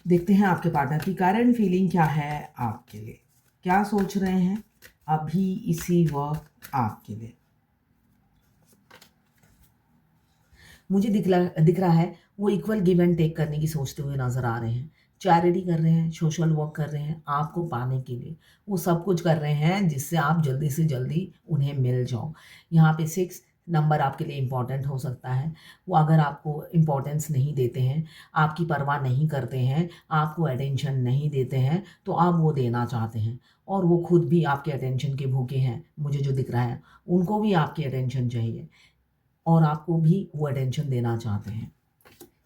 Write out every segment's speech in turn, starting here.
देखते हैं आपके पार्टनर की करंट फीलिंग क्या है आपके लिए, क्या सोच रहे हैं अभी इसी वक्त आपके लिए। मुझे दिख रहा है वो इक्वल गिव एंड टेक करने की सोचते हुए नज़र आ रहे हैं। चैरिटी कर रहे हैं, सोशल वर्क कर रहे हैं आपको पाने के लिए। वो सब कुछ कर रहे हैं जिससे आप जल्दी से जल्दी उन्हें मिल जाओ। यहाँ पे 6 नंबर आपके लिए इम्पॉर्टेंट हो सकता है। वो अगर आपको इम्पोर्टेंस नहीं देते हैं, आपकी परवाह नहीं करते हैं, आपको अटेंशन नहीं देते हैं, तो आप वो देना चाहते हैं और वो खुद भी आपके अटेंशन के भूखे हैं, मुझे जो दिख रहा है। उनको भी आपकी अटेंशन चाहिए और आपको भी वो अटेंशन देना चाहते हैं।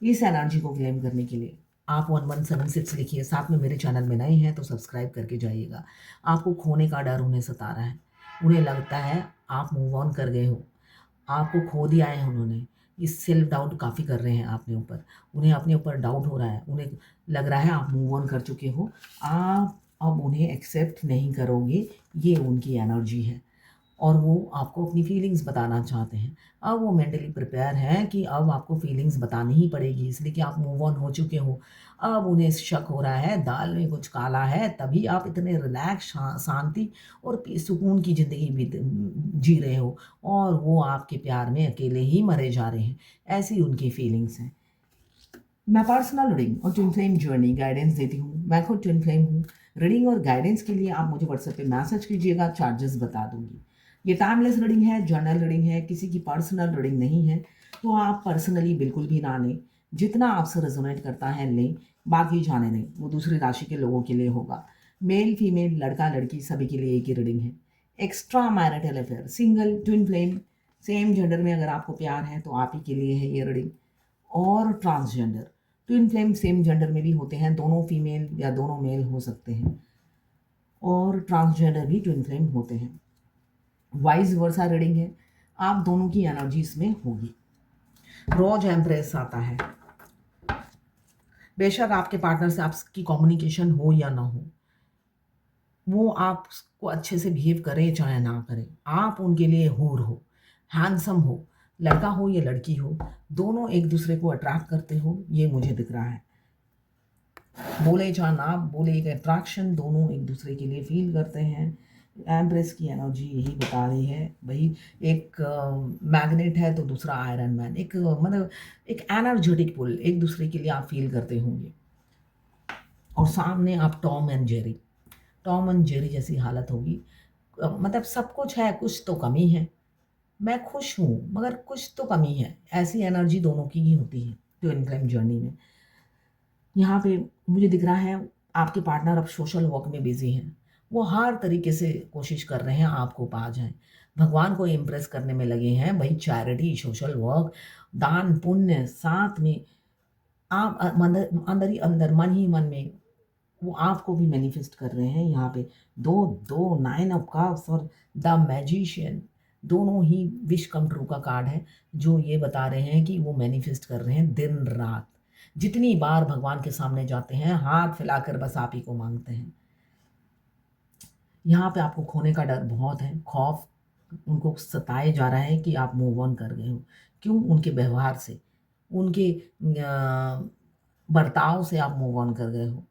इस एनर्जी को क्लेम करने के लिए आप 1176 लिखिए। साथ में मेरे चैनल में नए हैं तो सब्सक्राइब करके जाइएगा। आपको खोने का डर उन्हें सता रहा है। उन्हें लगता है आप मूव ऑन कर गए हो, आपको खो दिया है उन्होंने। इस सेल्फ डाउट काफ़ी कर रहे हैं अपने ऊपर। उन्हें अपने ऊपर डाउट हो रहा है। उन्हें लग रहा है आप मूव ऑन कर चुके हो, आप अब उन्हें एक्सेप्ट नहीं करोगे। ये उनकी एनर्जी है और वो आपको अपनी फीलिंग्स बताना चाहते हैं। अब वो मेंटली प्रिपेयर हैं कि अब आपको फीलिंग्स बतानी ही पड़ेगी, इसलिए कि आप मूव ऑन हो चुके हो। अब उन्हें शक हो रहा है दाल में कुछ काला है, तभी आप इतने रिलैक्स शांति और सुकून की ज़िंदगी जी रहे हो और वो आपके प्यार में अकेले ही मरे जा रहे हैं। ऐसी उनकी फीलिंग्स हैं। मैं पर्सनल रीडिंग और ट्विन फ्लेम जर्नी गाइडेंस देती हूँ। मैं खुद ट्विन फ्लेम हूँ। रीडिंग और गाइडेंस के लिए आप मुझे व्हाट्सएप पे मैसेज कीजिएगा, चार्जेस बता दूंगी। ये टाइमलेस रीडिंग है, जर्नल रीडिंग है, किसी की पर्सनल रीडिंग नहीं है, तो आप पर्सनली बिल्कुल भी ना लें। जितना आपसे रेजोनेट करता है लें, बाकी जाने दें, वो दूसरी राशि के लोगों के लिए होगा। मेल फीमेल लड़का लड़की सभी के लिए एक ही रीडिंग है। Extra marital affair, single, twin flame, same gender में अगर आपको प्यार है तो आप ही के लिए है ये रीडिंग। और transgender, twin flame same gender में भी होते हैं, दोनों फीमेल या दोनों मेल हो सकते हैं और ट्रांसजेंडर भी ट्विन फ्लेम होते हैं। वाइस वर्सा रीडिंग है, आप दोनों की एनर्जी इसमें होगी। रोज एम्प्रेस आता है। बेशक आपके पार्टनर से आपकी कम्युनिकेशन हो या ना हो, वो आपको अच्छे से बिहेव करे चाहे ना करे, आप उनके लिए हूर हो, हैंडसम हो, लड़का हो या लड़की हो, दोनों एक दूसरे को अट्रैक्ट करते हो, ये मुझे दिख रहा है। बोले चाहे ना बोले, एक अट्रैक्शन दोनों एक दूसरे के लिए फील करते हैं। एम्प्रेस की एनर्जी यही बता रही है भाई। एक मैग्नेट है तो दूसरा आयरन मैन, एक मतलब एक एनर्जेटिक पुल एक दूसरे के लिए आप फील करते होंगे। और सामने आप टॉम एंड जेरी जैसी हालत होगी। मतलब सब कुछ है, कुछ तो कमी है। मैं खुश हूँ मगर कुछ तो कमी है, ऐसी एनर्जी दोनों की ही होती है ट्विन फ्लेम जर्नी में। यहाँ पे मुझे दिख रहा है आपके पार्टनर अब सोशल वर्क में बिजी हैं। वो हर तरीके से कोशिश कर रहे हैं आपको पा जाएं, भगवान को इम्प्रेस करने में लगे हैं भाई। चैरिटी, सोशल वर्क, दान पुण्य, साथ में आप अंदर ही अंदर मन ही मन में वो आपको भी मैनिफेस्ट कर रहे हैं। यहाँ पे दो दो नाइन ऑफ कप्स और द मैजिशियन दोनों ही विश कम ट्रू का कार्ड है, जो ये बता रहे हैं कि वो मैनिफेस्ट कर रहे हैं दिन रात। जितनी बार भगवान के सामने जाते हैं हाथ फैलाकर बस आप ही को मांगते हैं। यहाँ पे आपको खोने का डर बहुत है, खौफ उनको सताए जा रहा है कि आप मूव ऑन कर गए हो। क्यों? उनके व्यवहार से, उनके बर्ताव से आप मूव ऑन कर गए हो।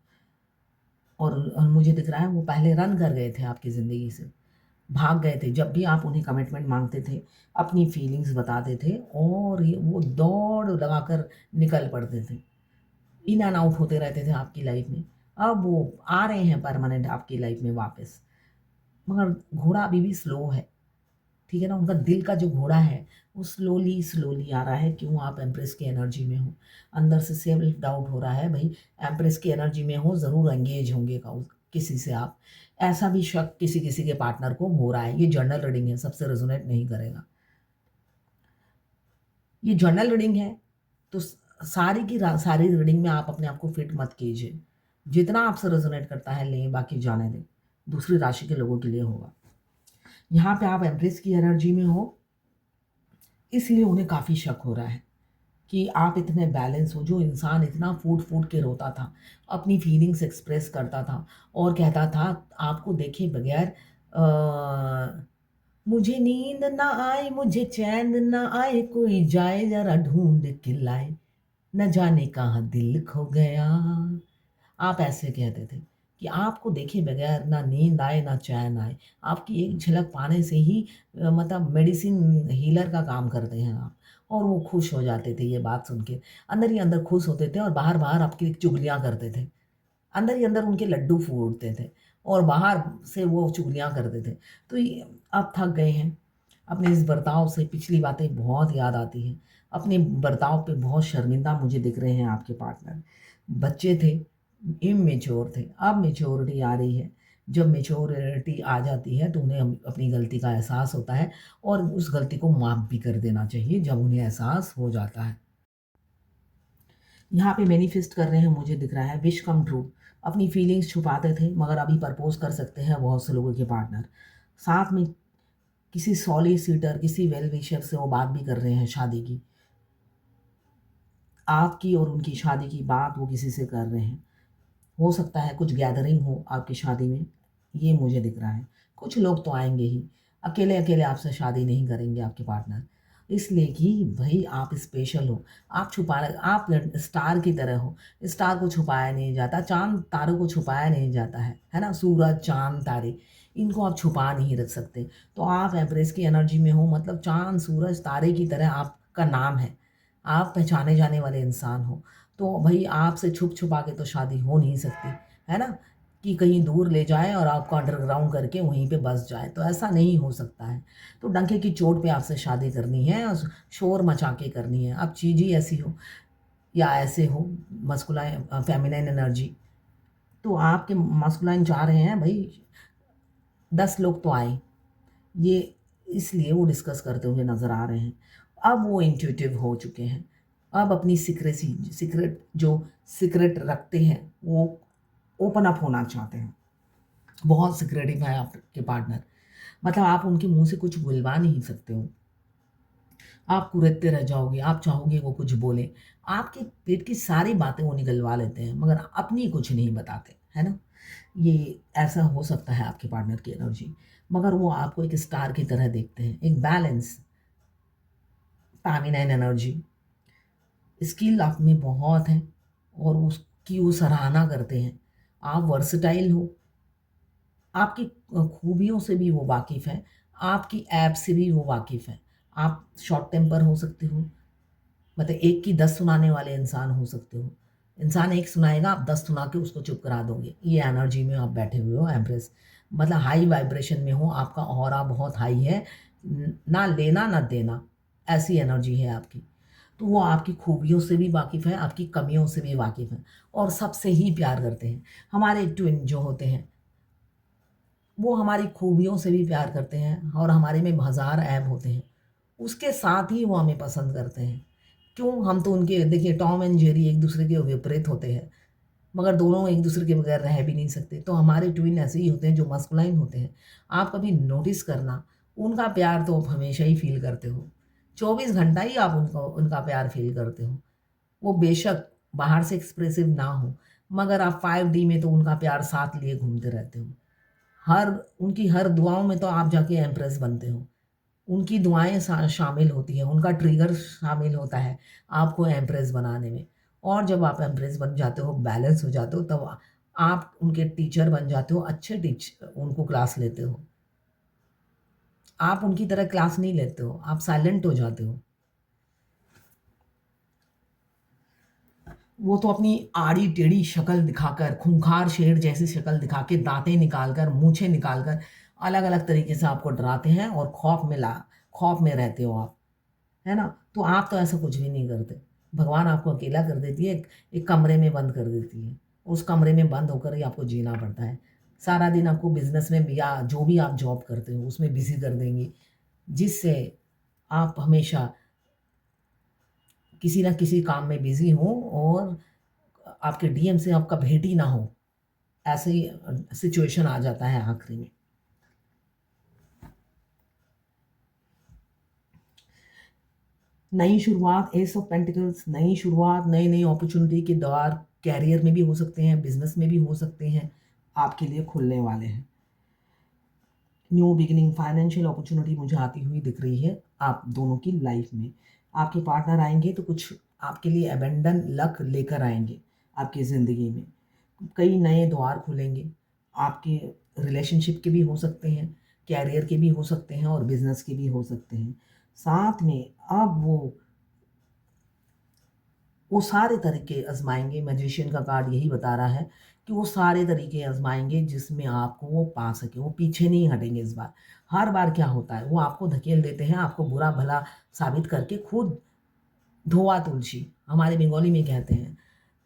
और मुझे दिख रहा है वो पहले रन कर गए थे आपकी ज़िंदगी से, भाग गए थे। जब भी आप उन्हें कमिटमेंट मांगते थे, अपनी फीलिंग्स बताते थे और ये वो दौड़ लगाकर निकल पड़ते थे, इन एंड आउट होते रहते थे आपकी लाइफ में। अब वो आ रहे हैं परमानेंट आपकी लाइफ में वापस, मगर घोड़ा अभी भी स्लो है, ठीक है ना? उनका दिल का जो घोड़ा है वो स्लोली स्लोली आ रहा है। क्यों? आप एम्प्रेस की एनर्जी में हो। अंदर से सेल्फ डाउट हो रहा है भाई, एम्प्रेस की एनर्जी में हो, ज़रूर एंगेज होंगे किसी से आप। ऐसा भी शक किसी किसी के पार्टनर को हो रहा है। ये जर्नल रीडिंग है, सबसे रेजोनेट नहीं करेगा। ये जर्नल रीडिंग है तो सारी की सारी रीडिंग में आप अपने आप को फिट मत कीजिए। जितना आपसे रेजोनेट करता है लें, बाकी जाने दें। दूसरी राशि के लोगों के लिए होगा। यहाँ पे आप एम्प्रेस की एनर्जी में हो, इसलिए उन्हें काफ़ी शक हो रहा है कि आप इतने बैलेंस हो। जो इंसान इतना फूट फूट के रोता था, अपनी फीलिंग्स एक्सप्रेस करता था और कहता था आपको देखे बगैर मुझे नींद ना आए, मुझे चैन ना आए, कोई जाए जरा ढूंढ के लाए, न जाने कहाँ दिल खो गया। आप ऐसे कहते थे कि आपको देखे बगैर ना नींद आए, ना चैन आए। आपकी एक झलक पाने से ही मतलब मेडिसिन हीलर का काम करते हैं आप। और वो खुश हो जाते थे ये बात सुन के। अंदर ही अंदर खुश होते थे और बाहर-बाहर आपकी चुगलियाँ करते थे। अंदर ही अंदर उनके लड्डू फूटते थे और बाहर से वो चुगलियाँ करते थे। तो ये अब थक गए हैं। अपने इस बर्ताव से पिछली बातें बहुत याद आती हैं। अपने बर्ताव पे बहुत शर्मिंदा मुझे दिख रहे हैं आपके पार्टनर। बच्चे थे, इमैच्योर थे, अब मैच्योरिटी आ रही है। जब मैच्योरिटी आ जाती है तो उन्हें अपनी गलती का एहसास होता है और उस गलती को माफ़ भी कर देना चाहिए जब उन्हें एहसास हो जाता है। यहाँ पे मैनिफेस्ट कर रहे हैं मुझे दिख रहा है विश कम ट्रू। अपनी फीलिंग्स छुपाते थे मगर अभी प्रपोज़ कर सकते हैं बहुत से लोगों के पार्टनर। साथ में किसी सॉलिसिटर, किसी वेल विशर से वो बात भी कर रहे हैं शादी की। आपकी और उनकी शादी की बात वो किसी से कर रहे हैं। हो सकता है कुछ गैदरिंग हो आपकी शादी में, ये मुझे दिख रहा है। कुछ लोग तो आएँगे ही, अकेले-अकेले आपसे शादी नहीं करेंगे आपके पार्टनर। इसलिए कि भई आप स्पेशल हो, आप स्टार की तरह हो। स्टार को छुपाया नहीं जाता, चाँद तारों को छुपाया नहीं जाता है ना? सूरज, चाँद, तारे इनको आप छुपा नहीं रख सकते। तो आप एवरेस्ट की एनर्जी में हो मतलब चाँद, सूरज, तारे की तरह आपका नाम है। आप पहचाने जाने वाले इंसान हो। तो भई आपसे छुप-छुपा के तो शादी हो नहीं सकती, है ना? कि कहीं दूर ले जाएँ और आपको अंडरग्राउंड करके वहीं पे बस जाएँ, तो ऐसा नहीं हो सकता है। तो डंके की चोट पे आपसे शादी करनी है और शोर मचा के करनी है। अब चीज़ ही ऐसी हो या ऐसे हो फेमिनाइन एनर्जी, तो आपके मास्कुलाइन चाह रहे हैं भई 10 लोग तो आएँ। ये इसलिए वो डिस्कस करते हुए नज़र आ रहे हैं। अब वो इंट्यूटिव हो चुके हैं। अब अपनी सीक्रेट रखते हैं, वो ओपन अप होना चाहते हैं। बहुत सीक्रेटिव है आपके पार्टनर। मतलब आप उनके मुँह से कुछ बुलवा नहीं सकते हो। आप कुरेदते रह जाओगे, आप चाहोगे वो कुछ बोलें। आपके पेट की सारी बातें वो निगलवा लेते हैं, मगर अपनी कुछ नहीं बताते, है ना? ये ऐसा हो सकता है आपके पार्टनर की एनर्जी। मगर वो आपको एक स्टार की तरह देखते हैं, एक बैलेंस, फेमिनाइन एनर्जी। स्किल आप में बहुत है और उसकी वो सराहना करते हैं। आप वर्सटाइल हो, आपकी खूबियों से भी वो वाकिफ़ हैं, आपकी ऐब से भी वो वाकिफ़ हैं। आप शॉर्ट टेम्पर हो सकते हो, मतलब एक की 10 सुनाने वाले इंसान हो सकते हो। इंसान एक सुनाएगा, आप 10 सुना के उसको चुप करा दोगे। ये एनर्जी में आप बैठे हुए हो एम्प्रेस। मतलब हाई वाइब्रेशन में हो, आपका ऑरा बहुत हाई है, ना लेना ना देना, ऐसी एनर्जी है आपकी। तो वो आपकी खूबियों से भी वाकिफ़ है, आपकी कमियों से भी वाकिफ़ है और सबसे ही प्यार करते हैं। हमारे ट्विन जो होते हैं, वो हमारी खूबियों से भी प्यार करते हैं और हमारे में हज़ार ऐब होते हैं, उसके साथ ही वो हमें पसंद करते हैं। क्यों? हम तो उनके देखिए टॉम एंड जेरी एक-दूसरे के विपरीत होते हैं, मगर दोनों एक-दूसरे के बगैर रह भी नहीं सकते। तो हमारे ट्विन ऐसे ही होते हैं जो मस्कुलाइन होते हैं। आप कभी नोटिस करना, उनका प्यार तो आप हमेशा ही फ़ील करते हो। 24 घंटा ही आप उनको उनका प्यार फ़ील करते हो। वो बेशक बाहर से एक्सप्रेसिव ना हो, मगर आप 5D में तो उनका प्यार साथ लिए घूमते रहते हो। हर उनकी हर दुआओं में तो आप जाके इम्प्रेस बनते हो। उनकी दुआएँ शामिल होती हैं, उनका ट्रिगर शामिल होता है आपको इम्प्रेस बनाने में। और जब आप इम्प्रेस बन जाते हो, बैलेंस हो जाते हो, तब आप उनके टीचर बन जाते हो, अच्छे उनको क्लास लेते हो। आप उनकी तरह क्लास नहीं लेते हो, आप साइलेंट हो जाते हो। वो तो अपनी आड़ी-टेढ़ी शक्ल दिखाकर, खूंखार शेर जैसी शक्ल दिखा के, दाँतें निकाल कर, मूंछें निकाल कर, अलग-अलग तरीके से आपको डराते हैं और खौफ में रहते हो आप, है ना? तो आप तो ऐसा कुछ भी नहीं करते। भगवान आपको अकेला कर देती है, एक कमरे में बंद कर देती है। उस कमरे में बंद होकर ही आपको जीना पड़ता है। सारा दिन आपको बिज़नेस में भी या जो भी आप जॉब करते हो, उसमें बिज़ी कर देंगी, जिससे आप हमेशा किसी न किसी काम में बिज़ी हो और आपके डीएम से आपका भेंट ही ना हो, ऐसे ही सिचुएशन आ जाता है आखिरी में। नई शुरुआत, एस ऑफ पेंटिकल्स, नई शुरुआत, नई-नई अपॉर्च्युनिटी के द्वार करियर में भी हो सकते हैं, बिज़नेस में भी हो सकते हैं, आपके लिए खुलने वाले हैं। न्यू बिगिनिंग, फाइनेंशियल अपॉर्च्युनिटी मुझे आती हुई दिख रही है आप दोनों की लाइफ में। आपके पार्टनर आएँगे तो कुछ आपके लिए अबंडन लक लेकर आएँगे आपकी ज़िंदगी में। कई नए द्वार खुलेंगे। आपके रिलेशनशिप के भी हो सकते हैं, कैरियर के भी हो सकते हैं और बिज़नेस के भी हो सकते हैं। साथ में अब वो सारे तरीके आज़माएँगे, मैजिशियन का कार्ड यही बता रहा है कि वो सारे तरीके आज़माएँगे जिसमें आपको वो पा सकें, वो पीछे नहीं हटेंगे इस बार। हर बार क्या होता है, वो आपको धकेल देते हैं, आपको बुरा-भला साबित करके खुद धोआ तुलसी, हमारे बंगाली में कहते हैं।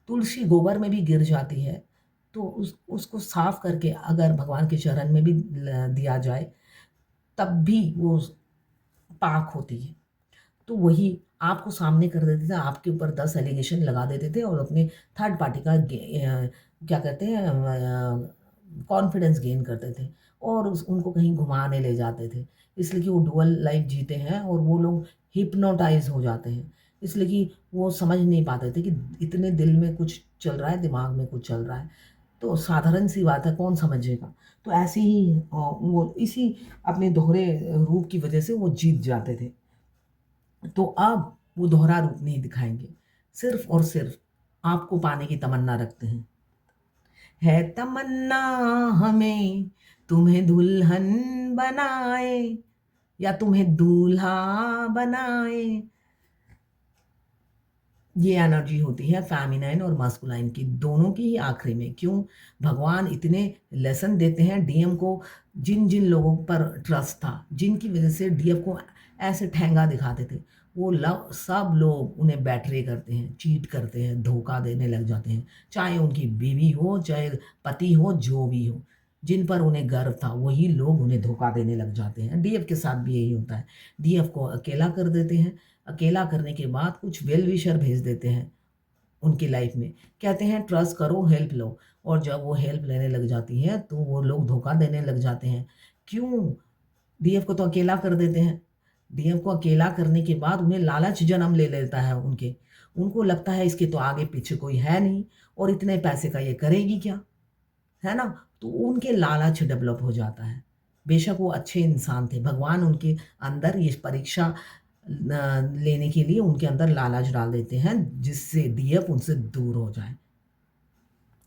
तुलसी गोबर में भी गिर जाती है, तो उसको साफ करके अगर भगवान के चरण में भी दिया जाए, तब भी वो पाक होती है। तो वही आपको सामने कर देते थे, आपके ऊपर 10 एलिगेशन लगा देते थे और अपने थर्ड पार्टी का क्या कहते हैं कॉन्फिडेंस गेन करते थे और उनको कहीं घुमाने ले जाते थे। इसलिए कि वो डुअल लाइफ जीते हैं और वो लोग हिप्नोटाइज हो जाते हैं। इसलिए कि वो समझ नहीं पाते थे कि इतने दिल में कुछ चल रहा है, दिमाग में कुछ चल रहा है। तो साधारण सी बात है, कौन समझेगा। तो ऐसे ही वो इसी अपने दोहरे रूप की वजह से वो जीत जाते थे। तो अब वो दोहरा रूप नहीं दिखाएँगे, सिर्फ़ और सिर्फ़ आपको पाने की तमन्ना रखते हैं। है तमन्ना हमें तुम्हें दुल्हन बनाए या तुम्हें दूल्हा बनाए। ये एनर्जी होती है फ़ेमिनाइन और मास्कुलाइन की, दोनों की ही आखिरी में। क्यों? भगवान इतने लेसन देते हैं डीएम को, जिन-जिन लोगों पर ट्रस्ट था, जिनकी वज़ह से डीएफ को ऐसे ठेंगा दिखाते थे, वो सब लोग उन्हें बेट्रे करते हैं, चीट करते हैं, धोखा देने लग जाते हैं। चाहे उनकी बीवी हो, चाहे पति हो, जो भी हो। जिन पर उन्हें गर्व था, वही लोग उन्हें धोखा देने लग जाते हैं। डीएफ के साथ भी यही होता है। डीएफ को अकेला कर देते हैं, अकेला करने के बाद कुछ वेल विशर भेज देते हैं उनकी लाइफ में। कहते हैं ट्रस्ट करो, हेल्प लो और जब वो हेल्प लेने लग जाती है तो वो लोग धोखा देने लग जाते हैं। क्यों? डीएफ को तो अकेला कर देते हैं। डीएफ को अकेला करने के बाद उन्हें लालच जन्म ले लेता है उनके। उनको लगता है इसके तो आगे पीछे कोई है नहीं और इतने पैसे का ये करेगी क्या? है ना? तो उनके लालच डेवलप हो जाता है। बेशक वो अच्छे इंसान थे, भगवान उनके अंदर ये परीक्षा लेने के लिए उनके अंदर लालच डाल देते हैं, जिससे डीएफ उनसे दूर हो जाए।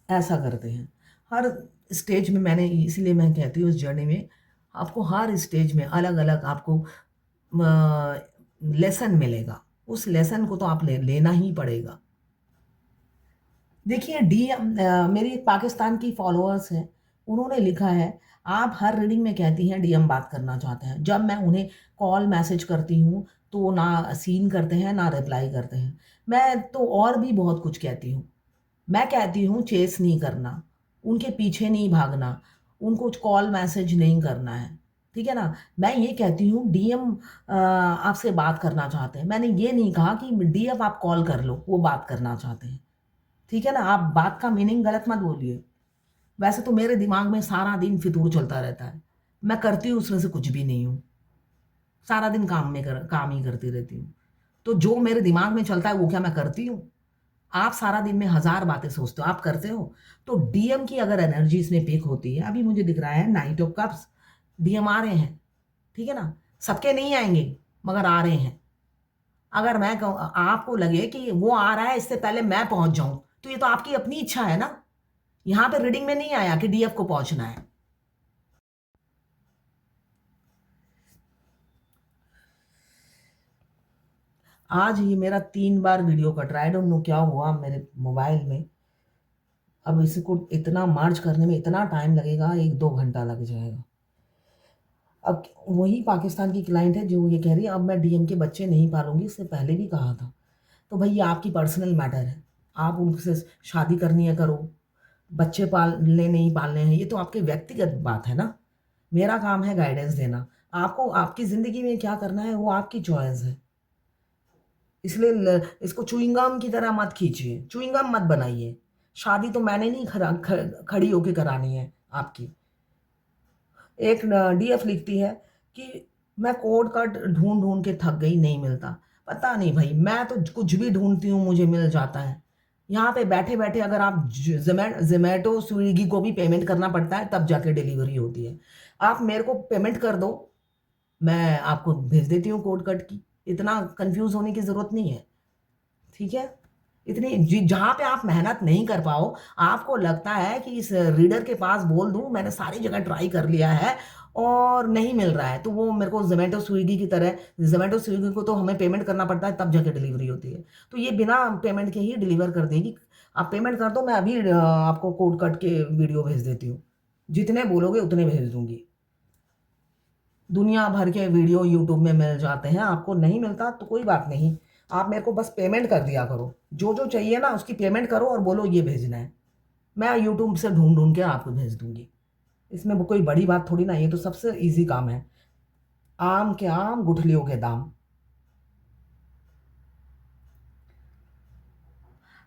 ऐसा करते हैं। हर स्टेज में मैंने इसीलिए मैं कहती हूँ इस जर्नी में आपको हर स्टेज में अलग-अलग आपको लेसन मिलेगा। उस लेसन को तो आप लेना ही पड़ेगा। देखिए मेरी एक पाकिस्तान की फॉलोअर्स हैं, उन्होंने लिखा है, आप हर रीडिंग में कहती हैं डीएम बात करना चाहते हैं। जब मैं उन्हें कॉल मैसेज करती हूँ, तो वो ना सीन करते हैं, ना रिप्लाई करते हैं। मैं तो और भी बहुत कुछ कहती हूँ। मैं कहती हूँ चेस नहीं करना, उनके पीछे नहीं भागना, उनको कॉल मैसेज नहीं करना है, ठीक है ना? मैं ये कहती हूँ डीएम आपसे बात करना चाहते हैं। मैंने ये नहीं कहा कि डीएम आप कॉल कर लो, वो बात करना चाहते हैं। ठीक है ना? आप बात का मीनिंग गलत मत बोलिए। वैसे तो मेरे दिमाग में सारा दिन फितूर चलता रहता है। मैं करती हूँ उसमें से कुछ भी नहीं हूँ। सारा दिन काम ही करती रहती हूँ। तो जो मेरे दिमाग में चलता है वो क्या मैं करती हूँ? आप सारा दिन में हज़ार बातें सोचते हो, आप करते हो? तो डीएम की अगर एनर्जी इसमें पिक होती है, अभी मुझे दिख रहा है नाइट ऑफ कप्स, डीएम आ रहे हैं, ठीक है ना? सबके नहीं आएँगे, मगर आ रहे हैं। अगर मैं कहूँ आपको लगे कि वो आ रहा है इससे पहले मैं पहुँच जाऊँ, तो ये तो आपकी अपनी इच्छा है ना? यहाँ पे रीडिंग में नहीं आया कि डीएफ को पहुँचना है। आज ये मेरा 3 बार वीडियो कट रहा है, आई डोंट नो क्या हुआ मेरे मोबाइल में। अब इसको इतना मर्ज करने में इतना टाइम लगेगा, 1-2 घंटा लग जाएगा। अब वही पाकिस्तान की क्लाइंट है जो ये कह रही है अब मैं डीएम के बच्चे नहीं पालूँगी, इससे पहले भी कहा था। तो भई ये आपकी पर्सनल मैटर है। आप उनसे शादी करनी है करो, बच्चे पालने नहीं पालने हैं, ये तो आपकी व्यक्तिगत बात है ना। मेरा काम है गाइडेंस देना। आपको आपकी ज़िंदगी में क्या करना है वो आपकी चॉइस है। इसलिए इसको च्युइंग गम की तरह मत खींचिए, च्युइंग गम मत बनाइए। शादी तो मैंने नहीं खड़ी होके करानी है आपकी। एक डीएफ लिखती है कि मैं कोड कट ढूँढ-ढूँढ के थक गई, नहीं मिलता। पता नहीं भई, मैं तो कुछ भी ढूँढती हूँ, मुझे मिल जाता है। यहाँ पे बैठे-बैठे अगर आप ज़ोमैटो, स्विगी को भी पेमेंट करना पड़ता है, तब जाके डिलीवरी होती है। आप मेरे को पेमेंट कर दो, मैं आपको भेज देती हूँ कोड कट की। इतना कन्फ्यूज़ होने की ज़रूरत नहीं है, ठीक है? इतनी जी जहाँ पे आप मेहनत नहीं कर पाओ, आपको लगता है कि इस रीडर के पास बोल दूँ, मैंने सारी जगह ट्राई कर लिया है और नहीं मिल रहा है, तो वो मेरे को ज़ोमैटो, स्विगी की तरह ज़ोमैटो, स्विगी को तो हमें पेमेंट करना पड़ता है तब जाके डिलीवरी होती है। तो ये बिना पेमेंट के ही डिलीवर कर देगी। आप पेमेंट कर दो, मैं अभी आपको कोड कट के वीडियो भेज देती हूँ। जितने बोलोगे उतने भेज दूँगी। दुनिया भर के वीडियो यूट्यूब में मिल जाते हैं, आपको नहीं मिलता तो कोई बात नहीं, आप मेरे को बस पेमेंट कर दिया करो। जो-जो चाहिए ना उसकी पेमेंट करो और बोलो ये भेजना है। मैं यूट्यूब से ढूँढ-ढूँढ के आपको भेज दूँगी। इसमें वो कोई बड़ी बात थोड़ी ना है, ये तो सबसे ईज़ी काम है। आम के आम, गुठलियों के दाम।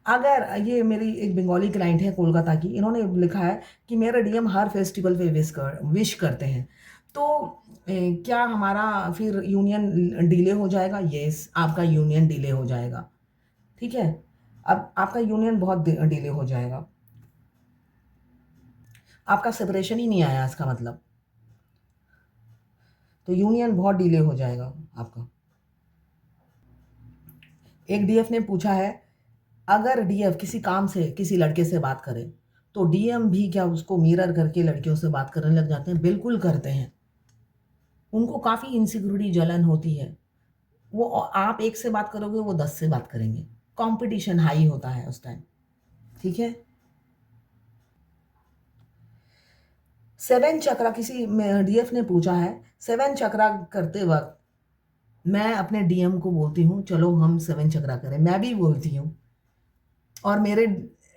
अगर ये मेरी एक बंगाली क्लाइंट है कोलकाता की, इन्होंने लिखा है कि मेरे डीएम हर फेस्टिवल पे विश करते हैं। तो क्या हमारा फिर यूनियन डिले हो जाएगा? येस, आपका यूनियन डिले हो जाएगा, ठीक है? अब आपका यूनियन बहुत डिले हो जाएगा। आपका सेपरेशन ही नहीं आया इसका मतलब। तो यूनियन बहुत डिले हो जाएगा आपका। एक डीएफ ने पूछा है, अगर डीएफ किसी काम से किसी लड़के से बात करे, तो डीएम भी क्या उसको मिरर करके लड़कियों से बात करने लग जाते हैं? बिल्कुल करते हैं। उनको काफ़ी इनसिक्योरिटी, जलन होती है। वो आप एक से बात करोगे, वो 10 से बात करेंगे। कॉम्पिटिशन हाई होता है उस टाइम, ठीक है? 7 चक्रा किसी में डीएफ ने पूछा है, 7 चक्रा करते वक़्त मैं अपने डीएम को बोलती हूँ, चलो हम 7 चक्रा करें। मैं भी बोलती हूँ और मेरे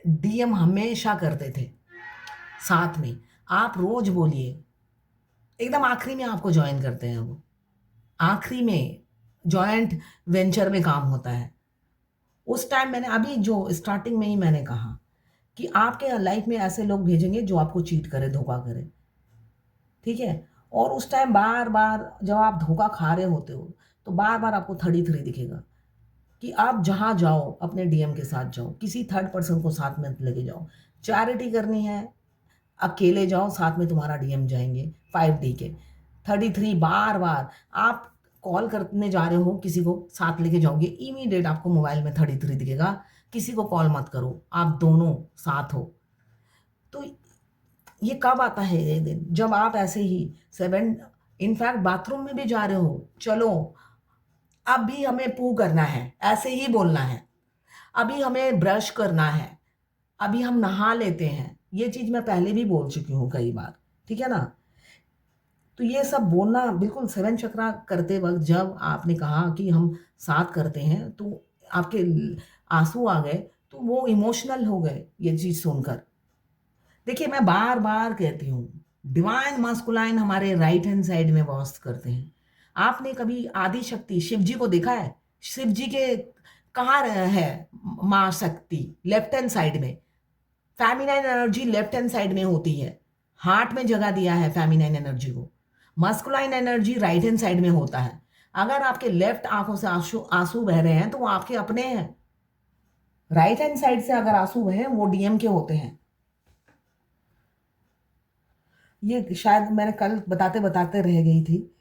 डीएम हमेशा करते थे साथ में। आप रोज़ बोलिए, एकदम आखिरी में आपको जॉइन करते हैं वो। आखिरी में जॉइंट वेंचर में काम होता है। उस टाइम मैंने अभी जो स्टार्टिंग में ही मैंने कहा कि आपके लाइफ में ऐसे लोग भेजेंगे जो आपको चीट करे, धोखा करे, ठीक है? और उस टाइम बार-बार जब आप धोखा खा रहे होते हो, तो बार-बार आपको 33 दिखेगा कि आप जहाँ जाओ अपने डीएम के साथ जाओ, किसी थर्ड पर्सन को साथ में लेके जाओ। चैरिटी करनी है, अकेले जाओ, साथ में तुम्हारा डीएम जाएँगे 5D के। 33 बार-बार आप कॉल करने जा रहे हो, किसी को साथ लेके जाओगे, इमीडिएट आपको मोबाइल में 33 दिखेगा। किसी को कॉल मत करो, आप दोनों साथ हो। तो ये कब आता है ये दिन? जब आप ऐसे ही 7 इनफैक्ट बाथरूम में भी जा रहे हो, चलो अभी हमें पू करना है, ऐसे ही बोलना है। अभी हमें ब्रश करना है, अभी हम नहा लेते हैं। ये चीज़ मैं पहले भी बोल चुकी हूँ कई बार, ठीक है ना? तो ये सब बोलना बिल्कुल 7 चक्रा करते वक़्त जब आपने कहा कि हम साथ करते हैं, तो आपके आँसू आ गए, तो वो इमोशनल हो गए ये चीज़ सुनकर। देखिए, मैं बार-बार कहती हूँ, डिवाइन मास्कुलाइन हमारे राइट हैंड साइड में वास करते हैं। आपने कभी आदि शक्ति शिव जी को देखा है? शिव जी के कहाँ है माँ शक्ति? लेफ्ट हैंड साइड में। Feminine energy left hand side में होती है। हार्ट में जगह दिया है फेमिनाइन एनर्जी को। Masculine energy right hand side में होता है। अगर आपके लेफ्ट आँखों से आँसू आँसू बह रहे हैं, तो वो आपके अपने हैं। राइट हैंड साइड से अगर आँसू बहे, वो डीएम के होते हैं। ये शायद मैंने कल बताते-बताते रह गई थी।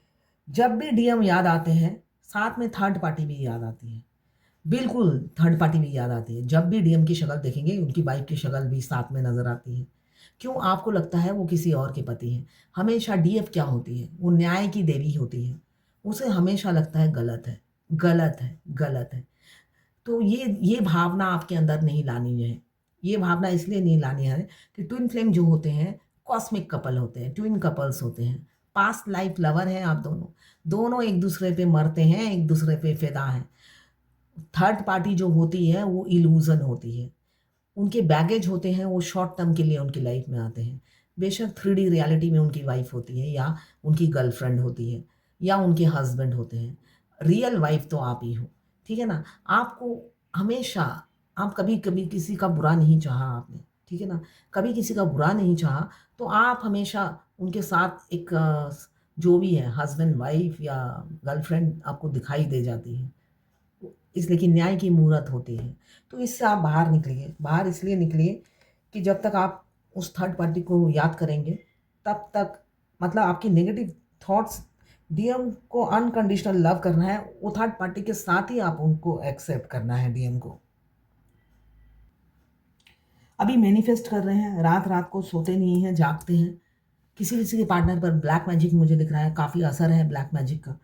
जब भी डीएम याद आते हैं, साथ में थर्ड पार्टी भी याद आती है। बिल्कुल, थर्ड पार्टी भी याद आती है। जब भी डीएम की शक्ल देखेंगे, उनकी वाइफ़ की शक्ल भी साथ में नज़र आती है। क्यों आपको लगता है वो किसी और के पति हैं? हमेशा डीएफ क्या होती है? वो न्याय की देवी होती है। उसे हमेशा लगता है गलत है, गलत है, गलत है। तो ये भावना आपके अंदर नहीं लानी है। ये भावना इसलिए नहीं लानी है कि ट्विन फ्लेम जो होते हैं, कॉस्मिक कपल होते हैं, ट्विन कपल्स होते हैं। पास्ट लाइफ लवर हैं आप दोनों। दोनों एक-दूसरे पे मरते हैं, एक-दूसरे पे फ़िदा हैं। थर्ड पार्टी जो होती है, वो इल्यूज़न होती है। उनके बैगेज होते हैं, वो शॉर्ट टर्म के लिए उनकी लाइफ़ में आते हैं। बेशक 3D रियलिटी में उनकी वाइफ़ होती है या उनकी गर्लफ्रेंड होती है या उनके हस्बैंड होते हैं। रियल वाइफ़ तो आप ही हो, ठीक है ना? आपको हमेशा आप कभी-कभी किसी का बुरा नहीं चाहा आपने, ठीक है ना? कभी किसी का बुरा नहीं चाहा, तो आप हमेशा उनके साथ एक जो भी है हस्बैंड, वाइफ़ या गर्लफ्रेंड आपको दिखाई दे जाती है। इसलिए कि न्याय की मूरत होती है। तो इससे आप बाहर निकलिए। बाहर इसलिए निकलिए कि जब तक आप उस थर्ड पार्टी को याद करेंगे, तब तक मतलब आपकी नेगेटिव थॉट्स डीएम को अनकंडीशनल लव करना है, वो थर्ड पार्टी के साथ ही आप उनको एक्सेप्ट करना है डीएम को। अभी मैनिफेस्ट कर रहे हैं, रात रात को सोते नहीं हैं, जागते हैं। किसी किसी के पार्टनर पर ब्लैक मैजिक मुझे दिख रहा है, काफ़ी असर है ब्लैक मैजिक का।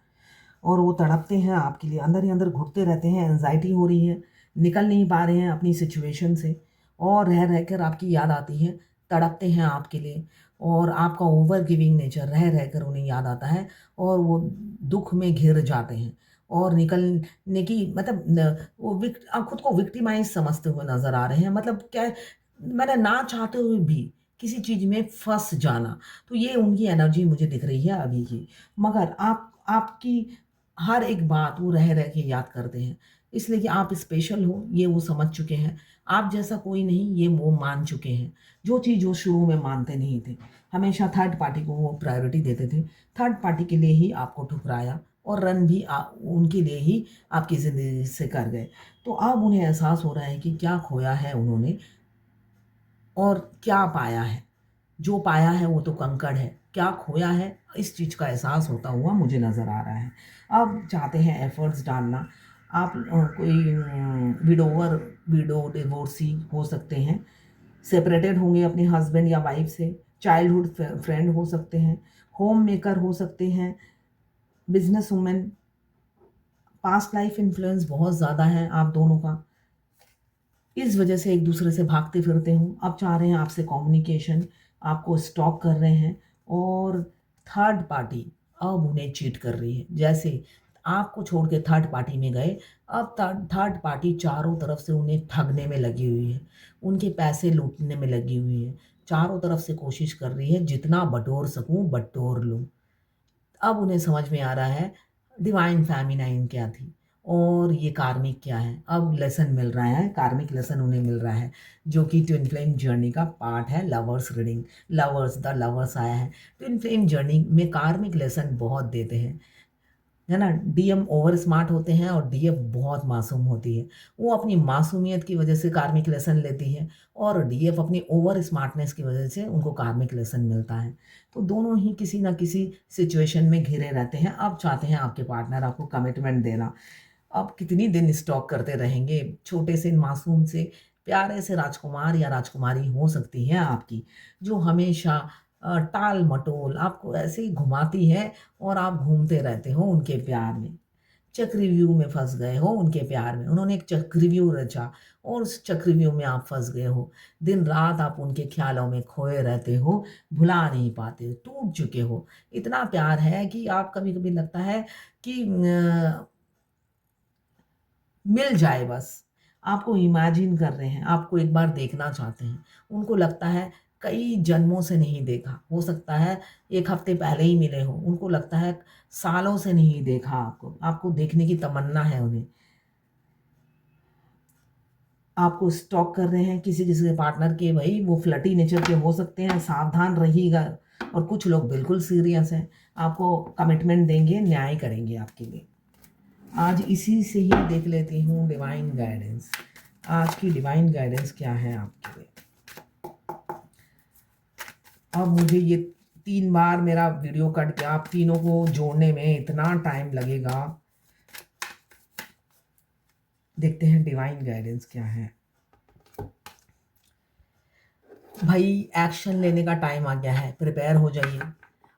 और वो तड़पते हैं आपके लिए, अंदर ही अंदर घुटते रहते हैं, एंजाइटी हो रही है, निकल नहीं पा रहे हैं अपनी सिचुएशन से, और रह रह कर आपकी याद आती है, तड़पते हैं आपके लिए। और आपका ओवर गिविंग नेचर रह रह कर उन्हें याद आता है, और वो दुख में घिर जाते हैं, और निकलने की मतलब वो आप खुद को विक्टिमाइज समझते हुए नज़र आ रहे हैं। मतलब क्या है, मैंने ना चाहते हुए भी किसी चीज़ में फंस जाना, तो ये उनकी एनर्जी मुझे दिख रही है अभी की। मगर आपकी हर एक बात वो रह रह के याद करते हैं, इसलिए कि आप स्पेशल हो, ये वो समझ चुके हैं। आप जैसा कोई नहीं, ये वो मान चुके हैं। जो चीज़ वो शुरू में मानते नहीं थे, हमेशा थर्ड पार्टी को वो प्रायोरिटी देते थे। थर्ड पार्टी के लिए ही आपको ठुकराया, और रन भी उनके लिए ही आपकी ज़िंदगी से कर गए। तो अब उन्हें एहसास हो रहा है कि क्या खोया है उन्होंने और क्या पाया है। जो पाया है वो तो कंकड़ है, क्या खोया है इस चीज़ का एहसास होता हुआ मुझे नज़र आ रहा है। अब चाहते हैं एफ़र्ट्स डालना। आप कोई विडोवर, विडो, डिवोर्सी हो सकते हैं, सेपरेटेड होंगे अपने हस्बैंड या वाइफ से, चाइल्डहुड फ्रेंड हो सकते हैं, होम मेकर हो सकते हैं, business women. Past life influence बहुत ज़्यादा है आप दोनों का, इस वजह से एक दूसरे से भागते फिरते हूँ। अब चाह रहे हैं आपसे कम्युनिकेशन, आपको स्टॉक कर रहे हैं, और थर्ड पार्टी अब उन्हें चीट कर रही है। जैसे आपको छोड़ के थर्ड पार्टी में गए, अब थर्ड पार्टी चारों तरफ से उन्हें ठगने में लगी हुई है, उनके पैसे लूटने में लगी हुई है, चारों तरफ से कोशिश कर रही है जितना बटोर सकूं बटोर लूं। अब उन्हें समझ में आ रहा है डिवाइन फेमिनाइन क्या थी और ये कार्मिक क्या है। अब लेसन मिल रहा है, कार्मिक लेसन उन्हें मिल रहा है, जो कि ट्विन फ्लेम जर्नी का पार्ट है। Lovers reading, lovers, the lovers आया है। ट्विन फ्लेम जर्नी में कार्मिक लेसन बहुत देते हैं, है ना। डीएम ओवर स्मार्ट होते हैं और डीएफ बहुत मासूम होती है। वो अपनी मासूमियत की वजह से कार्मिक लेसन लेती है, और डीएफ अपनी ओवर स्मार्टनेस की वजह से उनको कार्मिक लेसन मिलता है। तो दोनों ही किसी ना किसी सिचुएशन में घिरे रहते हैं। अब चाहते हैं आपके पार्टनर आपको कमिटमेंट देना। अब कितनी दिन स्टॉक करते रहेंगे। छोटे से मासूम से प्यारे से राजकुमार या राजकुमारी हो सकती है आपकी, जो हमेशा टाल-मटोल आपको ऐसे ही घुमाती है, और आप घूमते रहते हो उनके प्यार में। चक्रव्यूह में फँस गए हो उनके प्यार में। उन्होंने एक चक्रव्यूह रचा, और उस चक्रव्यूह में आप फँस गए हो। दिन-रात आप उनके ख़्यालों में खोए रहते हो, भुला नहीं पाते, टूट चुके हो। इतना प्यार है कि आप कभी-कभी लगता है कि मिल जाए बस। आपको इमेजिन कर रहे हैं, आपको एक बार देखना चाहते हैं। उनको लगता है कई जन्मों से नहीं देखा, हो सकता है 1 हफ्ते पहले ही मिले हों। उनको लगता है सालों से नहीं देखा आपको, आपको देखने की तमन्ना है उन्हें। आपको स्टॉक कर रहे हैं किसी-किसी के पार्टनर के, भई वो फ्लर्टी नेचर के हो सकते हैं, सावधान रहिएगा। और कुछ लोग बिल्कुल सीरियस हैं, आपको कमिटमेंट देंगे, न्याय करेंगे आपके लिए। आज इसी से ही देख लेती हूँ डिवाइन गाइडेंस। आज की डिवाइन गाइडेंस क्या है आपके लिए। अब मुझे ये 3 बार मेरा वीडियो कट गया, आप तीनों को जोड़ने में इतना टाइम लगेगा। देखते हैं डिवाइन गाइडेंस क्या है। भाई एक्शन लेने का टाइम आ गया है, प्रिपेयर हो जाइए।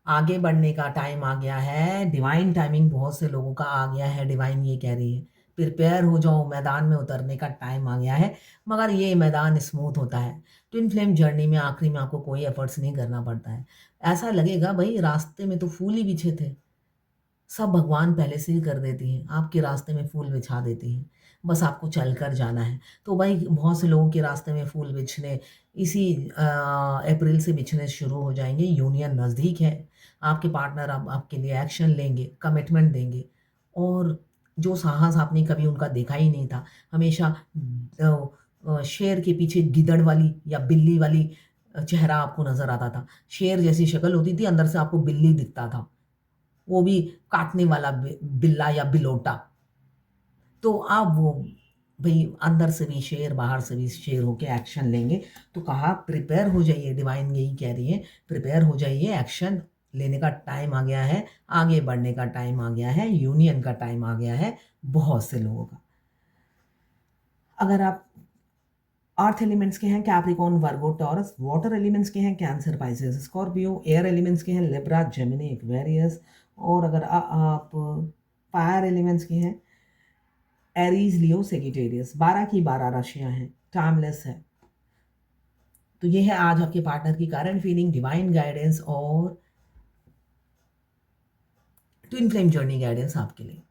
आगे बढ़ने का टाइम आ गया है। डिवाइन टाइमिंग बहुत से लोगों का आ गया है, डिवाइन ये कह रही है। प्रिपेयर हो जाओ, मैदान में उतरने का टाइम आ गया है। मगर ये मैदान स्मूथ होता है। ट्विन फ्लेम जर्नी में आखिरी में आपको कोई एफर्ट्स नहीं करना पड़ता है। ऐसा लगेगा भाई रास्ते में तो फूल ही बिछे थे। सब भगवान पहले से ही कर देती हैं, आपके रास्ते में फूल बिछा देती हैं, बस आपको चलकर जाना है। तो भाई बहुत से लोगों के रास्ते में फूल बिछने इसी अप्रैल से बिछने शुरू हो जाएँगे, यूनियन नज़दीक है। आपके पार्टनर अब आपके लिए एक्शन लेंगे, कमिटमेंट देंगे, और जो साहस आपने कभी उनका देखा ही नहीं था, हमेशा शेर के पीछे गिदड़ वाली या बिल्ली वाली चेहरा आपको नज़र आता था। शेर जैसी शक्ल होती थी, अंदर से आपको बिल्ली दिखता था। वो भी काटने वाला बिल्ला या बिलोटा। तो अब वो भई अंदर से भी शेर, बाहर से भी शेर होके एक्शन लेंगे। तो कहा प्रिपेयर हो जाइए, डिवाइन यही कह रही है, प्रिपेयर हो जाइए, एक्शन लेने का टाइम आ गया है, आगे बढ़ने का टाइम आ गया है, यूनियन का टाइम आ गया है बहुत से लोगों का। अगर आप अर्थ एलिमेंट्स के हैं कैप्रिकॉर्न, वर्गो, टॉरस। वाटर एलिमेंट्स के हैं cancer, Pisces, Scorpio. Air elements के हैं लिब्रा, जेमिनी, एक्वेरियस। और अगर आप फायर एलिमेंट्स के हैं एरीज, लियो, सेगिटेरियस। 12 की 12 राशियां हैं, टाइमलेस है। तो ये है आज आपके पार्टनर की करंट फीलिंग, डिवाइन गाइडेंस और ट्विन फ्लेम जर्नी गाइडेंस आपके लिए।